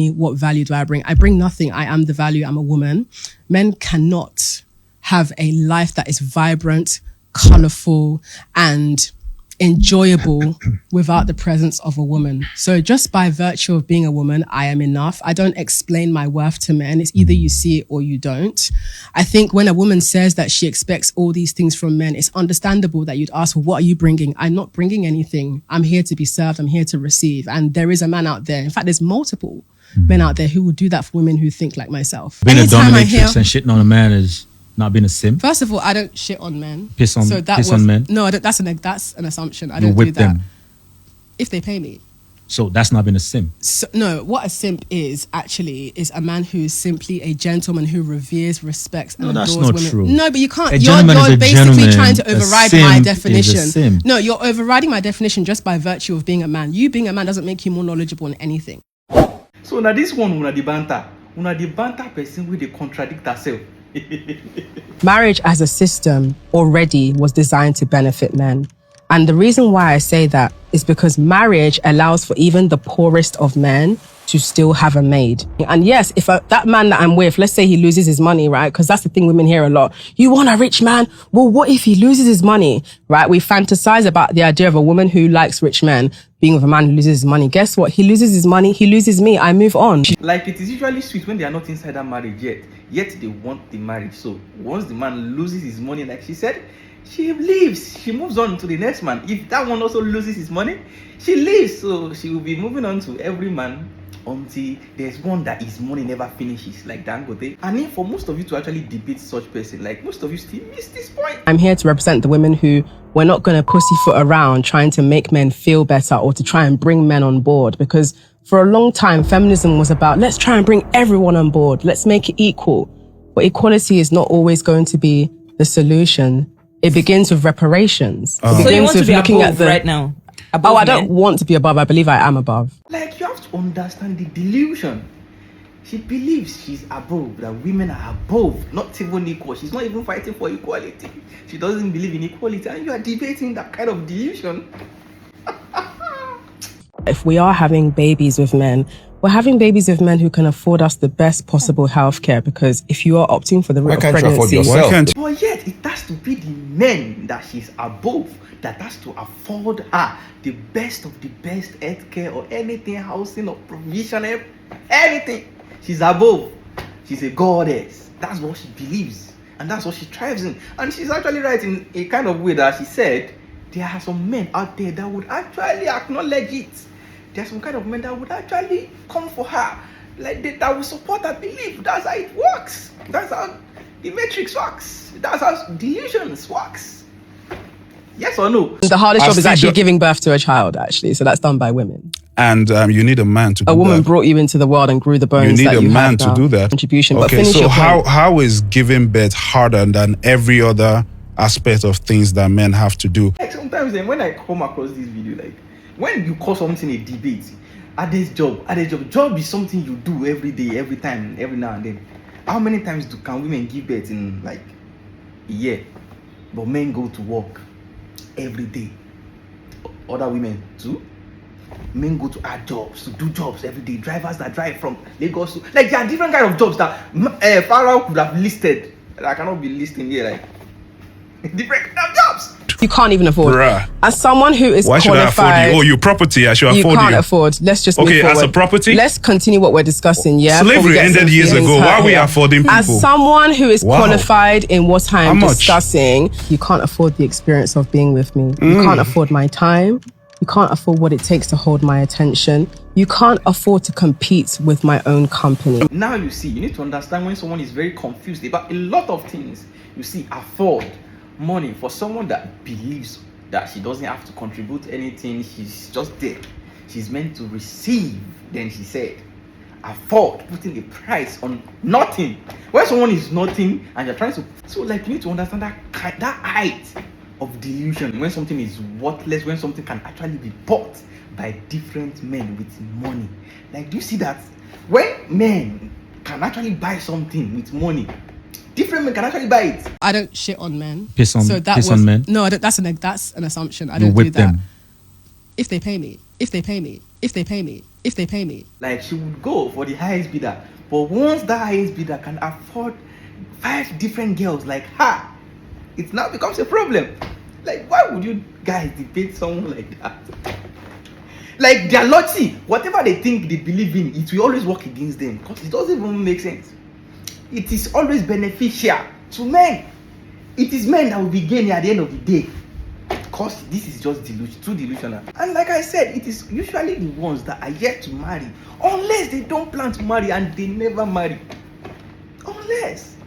What value do I bring? I bring nothing. I am the value. I'm a woman. Men cannot have a life that is vibrant, colorful, and enjoyable without the presence of a woman. So just by virtue of being a woman, I am enough. I don't explain my worth to men. It's either you see it or you don't. I think when a woman says that she expects all these things from men, it's understandable that you'd ask, well, what are you bringing? I'm not bringing anything. I'm here to be served. I'm here to receive. And there is a man out there. In fact, there's multiple men out there who will do that for women who think like myself. Being a dominatrix and shitting on a man is not being a simp. First of all, I don't shit on men. Piss on men. No, I don't, that's an assumption. I don't do that. Them. If they pay me. So that's not being a simp. So, no, what a simp is actually is a man who is simply a gentleman who reveres, respects, and adores women. That's not true. No, but you can't. You're basically trying to override my definition. No, you're overriding my definition just by virtue of being a man. You being a man doesn't make you more knowledgeable in anything. So now this one, una the banter person with they contradict herself. Marriage as a system already was designed to benefit men. And the reason why I say that is because marriage allows for even the poorest of men to still have a maid. And yes, if that man that I'm with, let's say he loses his money, right? Because that's the thing women hear a lot. You want a rich man? Well, what if he loses his money, right? We fantasize about the idea of a woman who likes rich men being with a man who loses his money. Guess what? He loses his money, he loses me, I move on. Like, it is usually sweet when they are not inside that marriage yet they want the marriage. So once the man loses his money, like she said, she leaves. She moves on to the next man. If that one also loses his money, she leaves. So she will be moving on to every man until there's one that his money never finishes, like Dangote. And if for most of you to actually debate such person, like most of you still miss this point. I'm here to represent the women who we're not going to pussyfoot around trying to make men feel better or to try and bring men on board, because for a long time, feminism was about, let's try and bring everyone on board. Let's make it equal. But equality is not always going to be the solution. It begins with reparations. It begins so you want with to be looking above at the right now? Above I don't want to be above. I believe I am above. Like, you have to understand the delusion. She believes she's above, that women are above, not even equal. She's not even fighting for equality. She doesn't believe in equality, and you are debating that kind of delusion. If we are having babies with men, we're having babies with men who can afford us the best possible healthcare, because if you are opting for the route of pregnancy, But yet it has to be the men that she's above that has to afford her the best of the best healthcare or anything, housing or provision, anything. She's above. She's a goddess. That's what she believes, and that's what she thrives in. And she's actually right in a kind of way that she said there are some men out there that would actually acknowledge it. There are some kind of men that would actually come for her, like that will support her belief. That's how it works. That's how the matrix works. That's how delusions works. Yes or no? The hardest job is actually giving birth to a child, actually. So that's done by women. And you need a man to do that. A woman brought you into the world and grew the bones. You need that a man to do that. Contribution. Okay, so how is giving birth harder than every other aspect of things that men have to do? Like sometimes when I come across this video, like when you call something a debate, job is something you do every day, every time, every now and then. How many times can women give birth in like a year? But men go to work every day. Other women too. Men go to our jobs, to do jobs every day. Drivers that drive from Lagos to, like, there are different kind of jobs that Pharaoh could have listed that I cannot be listing here, like different kind of jobs. You can't even afford. Bruh. As someone who is Why should qualified, I afford you? Oh, your property, I should afford you. You can't afford. Let's just move forward. As a property? Let's continue what we're discussing, yeah? Slavery ended years ago. Why are we affording people? As someone who is qualified in what I'm discussing, you can't afford the experience of being with me. You can't afford my time. You can't afford what it takes to hold my attention. You can't afford to compete with my own company. Now you see, you need to understand when someone is very confused about a lot of things. You see, afford money for someone that believes that she doesn't have to contribute anything. She's just there. She's meant to receive. Then she said, afford putting a price on nothing. When someone is nothing and you're trying to, so like you need to understand that height of delusion, when something is worthless, when something can actually be bought by different men with money. Like, do you see that? When men can actually buy something with money, different men can actually buy it. I don't shit on men. Piss on men. No, I don't, that's an assumption. I don't do that. If they pay me. If they pay me. Like she would go for the highest bidder, but once that highest bidder can afford 5 different girls like her, it now becomes a problem. Like, why would you guys debate someone like that? Like, they're lucky. Whatever they think they believe in, it will always work against them because it doesn't even make sense. It is always beneficial to men. It is men that will be gaining at the end of the day. Because this is just too delusional. And like I said, it is usually the ones that are yet to marry, unless they don't plan to marry and they never marry. Unless.